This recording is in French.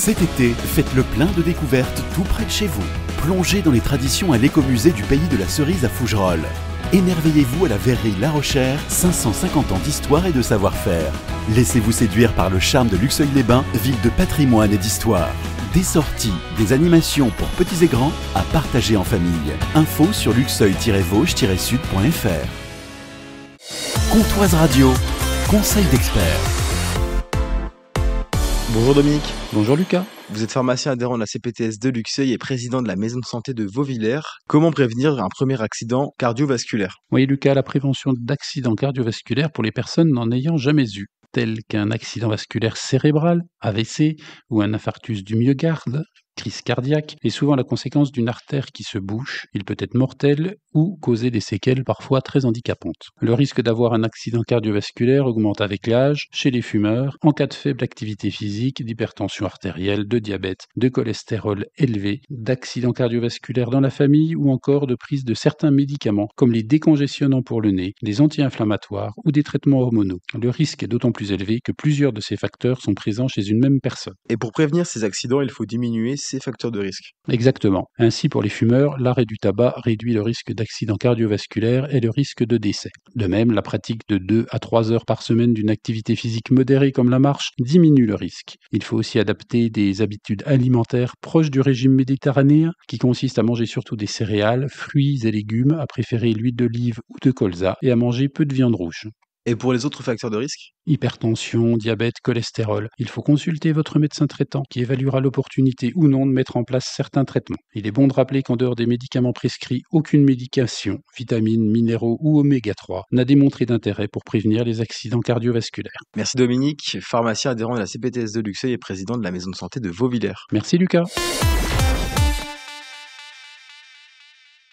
Cet été, faites le plein de découvertes tout près de chez vous. Plongez dans les traditions à l'écomusée du pays de la cerise à Fougerolles. Émerveillez-vous à la verrerie La Rochère, 550 ans d'histoire et de savoir-faire. Laissez-vous séduire par le charme de Luxeuil-les-Bains, ville de patrimoine et d'histoire. Des sorties, des animations pour petits et grands à partager en famille. Info sur luxeuil-vosges-sud.fr. Comptoise Radio, conseil d'experts. Bonjour Dominique. Bonjour Lucas. Vous êtes pharmacien adhérent de la CPTS de Luxeuil et président de la maison de santé de Vauvillers. Comment prévenir un premier accident cardiovasculaire? Oui Lucas, la prévention d'accidents cardiovasculaires pour les personnes n'en ayant jamais eu, tels qu'un accident vasculaire cérébral, AVC, ou un infarctus du myocarde, crise cardiaque, est souvent la conséquence d'une artère qui se bouche. Il peut être mortel ou causer des séquelles parfois très handicapantes. Le risque d'avoir un accident cardiovasculaire augmente avec l'âge, chez les fumeurs, en cas de faible activité physique, d'hypertension artérielle, de diabète, de cholestérol élevé, d'accident cardiovasculaire dans la famille ou encore de prise de certains médicaments comme les décongestionnants pour le nez, des anti-inflammatoires ou des traitements hormonaux. Le risque est d'autant plus élevé que plusieurs de ces facteurs sont présents chez une même personne. Et pour prévenir ces accidents, il faut diminuer ces facteurs de risque. Exactement. Ainsi, pour les fumeurs, l'arrêt du tabac réduit le risque d'accident cardiovasculaire et le risque de décès. De même, la pratique de 2 à 3 heures par semaine d'une activité physique modérée comme la marche diminue le risque. Il faut aussi adapter des habitudes alimentaires proches du régime méditerranéen, qui consiste à manger surtout des céréales, fruits et légumes, à préférer l'huile d'olive ou de colza et à manger peu de viande rouge. Et pour les autres facteurs de risque? Hypertension, diabète, cholestérol. Il faut consulter votre médecin traitant qui évaluera l'opportunité ou non de mettre en place certains traitements. Il est bon de rappeler qu'en dehors des médicaments prescrits, aucune médication, vitamines, minéraux ou oméga 3 n'a démontré d'intérêt pour prévenir les accidents cardiovasculaires. Merci Dominique, pharmacien adhérent de la CPTS de Luxeuil et président de la maison de santé de Vauvillers. Merci Lucas.